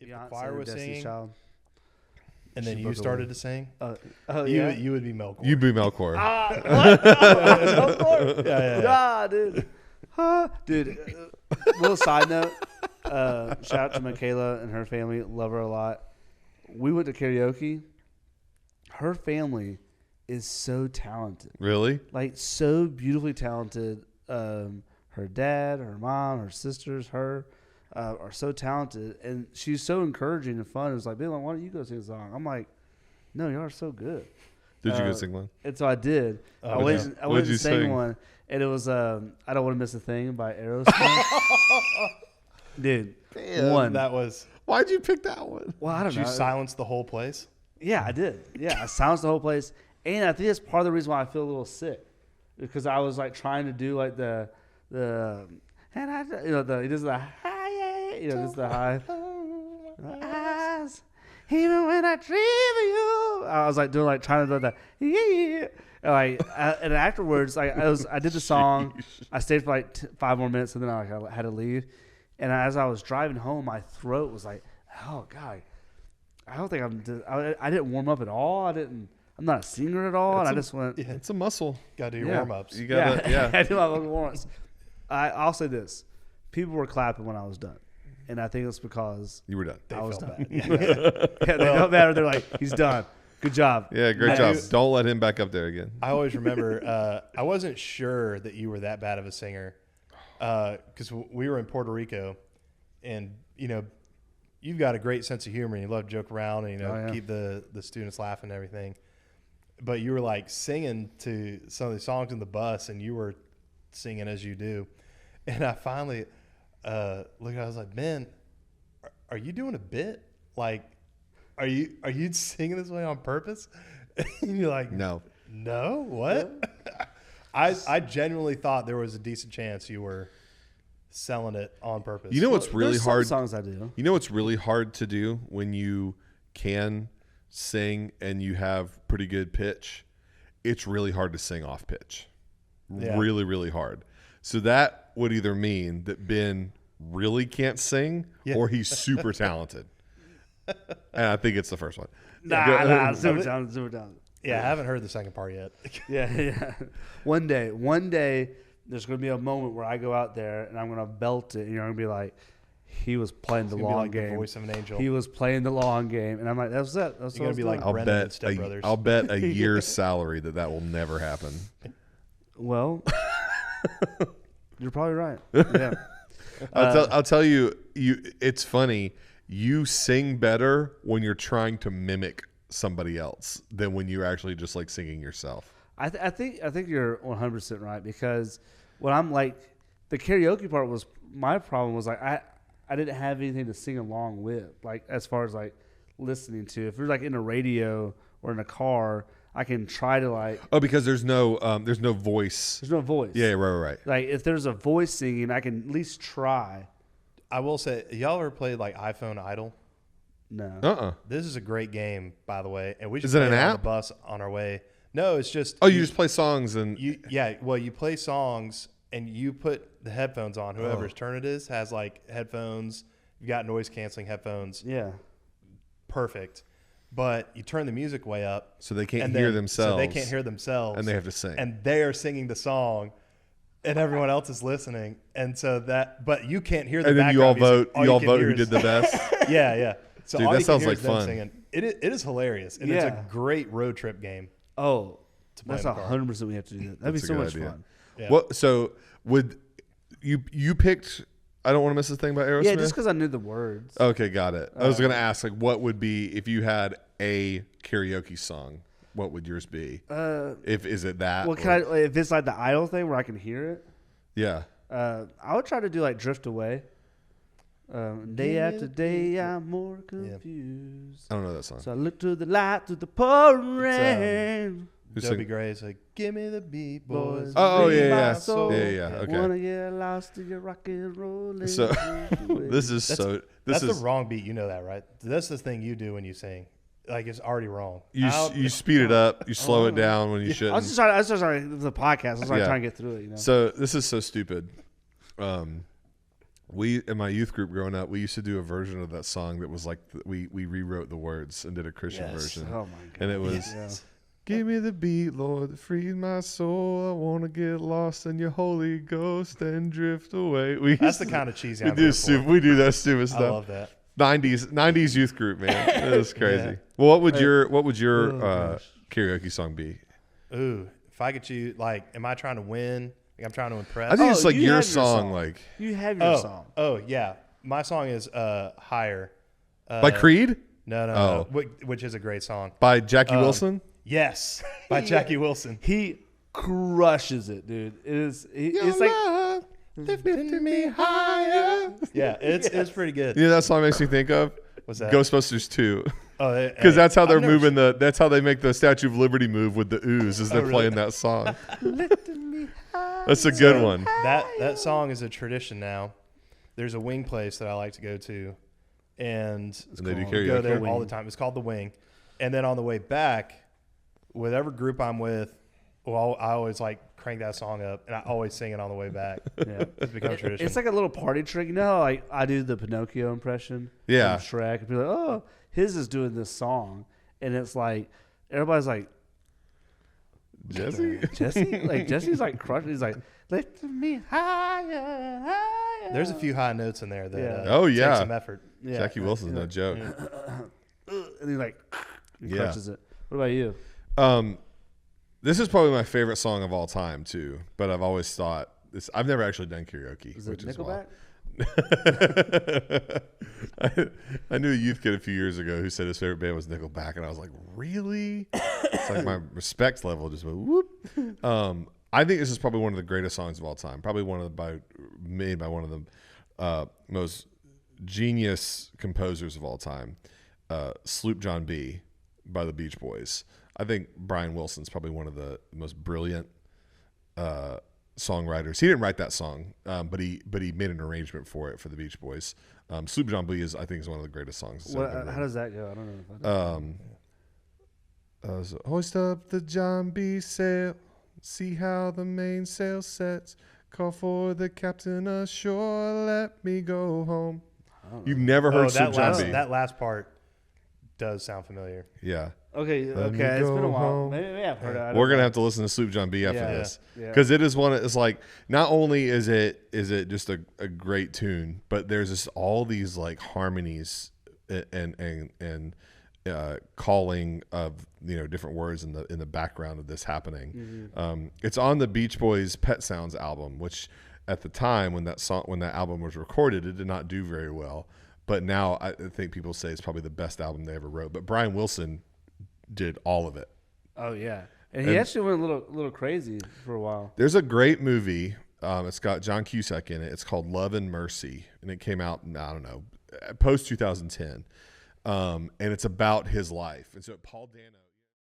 if the choir was singing, and then you started to sing, you would be Melkor. You'd be Melkor. What? Melkor? Yeah. Dude. Dude, little side note. Shout out to Michaela and her family. Love her a lot. We went to karaoke. Her family is so talented. Really? Like, so beautifully talented. Her dad, her mom, her sisters, her are so talented. And she's so encouraging and fun. It was like, Bill, why don't you go sing a song? I'm like, no, y'all are so good. Did you go sing one? And so I did. I went to sing one. And it was I Don't Want to Miss a Thing by Aerosmith. Dude, Damn, that was. Why'd you pick that one? Well, I don't know. Did you silence the whole place? Yeah, I did. Yeah, I silenced the whole place. And I think that's part of the reason why I feel a little sick. Because I was like trying to do like the and I he does the high, just the high eyes. Even when I dream of you, I was like doing like trying to do that. Yeah. And afterwards, I did the song. I stayed for like 5 more minutes, and then I had to leave. And as I was driving home, my throat was like, "Oh God, I don't think I didn't warm up at all. I'm not a singer at all." And I just went. Yeah, it's a muscle. Got to do your warm ups. You got to. I do my warm ups. I'll say this: people were clapping when I was done, and I think it's because you were done. I was done. Yeah, they don't matter. They're like, "He's done. Good job." Yeah, great job. Don't let him back up there again. I always remember, I wasn't sure that you were that bad of a singer because we were in Puerto Rico, and, you've got a great sense of humor and you love to joke around and, keep the students laughing and everything. But you were like singing to some of the songs in the bus, and you were singing as you do. And I finally looked, I was like, "Man, are you doing a bit? Like, Are you singing this way on purpose?" And you're like, No, what? I genuinely thought there was a decent chance you were selling it on purpose. You know what's really hard? Some songs I do. You know what's really hard to do when you can sing and you have pretty good pitch? It's really hard to sing off pitch. Yeah. Really, really hard. So that would either mean that Ben really can't sing or he's super talented. And I think it's the first one. Nah, super talented. Yeah, I haven't heard the second part yet. Yeah. One day, there's going to be a moment where I go out there and I'm going to belt it, and you're going to be like, he was playing the long game. The voice of an angel. He was playing the long game, and I'm like, that's it. That's going to be like Brendan and Step Brothers. I'll bet a year's salary that will never happen. Well, you're probably right. Yeah. I'll tell you. It's funny. You sing better when you're trying to mimic somebody else than when you're actually just like singing yourself. I think you're 100% right, because when I'm like, the karaoke part was my problem was like I didn't have anything to sing along with, like as far as like listening to. If you're like in a radio or in a car, I can try to like. Oh, because there's no voice. There's no voice. Yeah, right. Like if there's a voice singing, I can at least try. I will say, y'all ever played like iPhone Idol? No. This is a great game, by the way, and we should Is it play an it on app? the bus on our way. No, it's just. Oh, you just play songs and. You play songs and you put the headphones on. Whoever's turn it is has like headphones. You've got noise canceling headphones. Yeah. Perfect. But you turn the music way up. So they can't hear themselves. So they can't hear themselves. And they have to sing. And they are singing the song. And everyone else is listening. And so but you can't hear the background. And then you all vote who did the best. Yeah. So dude, all that sounds like fun. Singing. It is hilarious. And it's a great road trip game. Oh, that's 100% we have to do that. That'd be so much fun. Yeah. What? So would you picked I Don't Want to Miss a Thing by Aerosmith? Yeah, just because I knew the words. Okay, got it. I was going to ask, like, what would be, if you had a karaoke song, what would yours be? Is it that? Well, if it's like the Idol thing where I can hear it? Yeah. I would try to do like Drift Away. Day after day, I'm more confused. I don't know that song. So I look to the light, through the pouring rain. Dobie Gray's like, "Give me the beat, boys." Oh, yeah. Yeah. Okay. Wanna get lost in your rock and roll. So that's the wrong beat. You know that, right? That's the thing you do when you sing. Like, it's already wrong. You speed it up. You slow it down when you shouldn't. I was just trying the podcast. I was trying to get through it. So this is so stupid. We in my youth group growing up, we used to do a version of that song that was like we rewrote the words and did a Christian version. Oh my god! And it was, "Give me the beat, Lord, that frees my soul. I want to get lost in your Holy Ghost and drift away." That's the kind of cheesy I'm we here for. we do that stupid stuff. I love that. 90s youth group, man. It was crazy. Yeah. Well, what would your karaoke song be? Ooh, if I could choose, like, am I trying to win? Like, I'm trying to impress. I think it's like you your have song, like you have your song. Oh yeah, my song is "Higher." by Creed. No, which is a great song. By Jackie Wilson. Yes, by Jackie Wilson. He crushes it, dude. It is. It's like lifting me higher. Yeah, it's pretty good. You know that song makes me think of What's that? Ghostbusters 2. Oh, Because that's how they're moving that's how they make the Statue of Liberty move with the ooze as they're really? playing that song. That's a good one. That song is a tradition now. There's a wing place that I like to go to, and They do we go karaoke. there all the time. It's called the Wing, and then on the way back, whatever group I'm with, well, I always like crank that song up, and I always sing it on the way back. yeah. It's become a tradition. It's like a little party trick. You know how, like, I do the Pinocchio impression Yeah. from Shrek, and people are like, oh, his is doing this song, and it's like everybody's like, Jesse? Jesse's like crushing. He's like, lifting me higher, higher. There's a few high notes in there that Yeah. Oh, yeah. take some effort. Yeah. Jackie Wilson's no joke. And he like he Yeah. crushes it. What about you? This is probably my favorite song of all time too, but I've always thought this. I've never actually done karaoke, Is it which is Nickelback? I knew a youth kid a few years ago who said his favorite band was Nickelback, and I was like, really? It's like my respect level just went whoop. I think this is probably one of the greatest songs of all time. Probably made by one of the most genius composers of all time, Sloop John B. by the Beach Boys. I think Brian Wilson's probably one of the most brilliant songwriters. He didn't write that song, but he made an arrangement for it for the Beach Boys. Sloop John B. is one of the greatest songs. that's ever been How written. does that go? I don't know. So hoist up the John B. sail, see how the mainsail sets. Call for the captain ashore, let me go home. You've never heard Sloop John B. That last part does sound familiar. Yeah. Okay, Let me it's been a go while. home. Maybe I've heard it. We're gonna have to listen to Sloop John B after Yeah. this, Yeah. because it is one. It's like not only is it just a great tune, but there's just all these like harmonies and calling of different words in the background of this happening. Mm-hmm. It's on the Beach Boys' Pet Sounds album, which at the time when that album was recorded, it did not do very well. But now I think people say it's probably the best album they ever wrote. But Brian Wilson did all of it. Oh yeah, and he actually went a little crazy for a while. There's a great movie. It's got John Cusack in it. It's called Love and Mercy, and it came out I don't know, post 2010, and it's about his life. And so Paul Dano.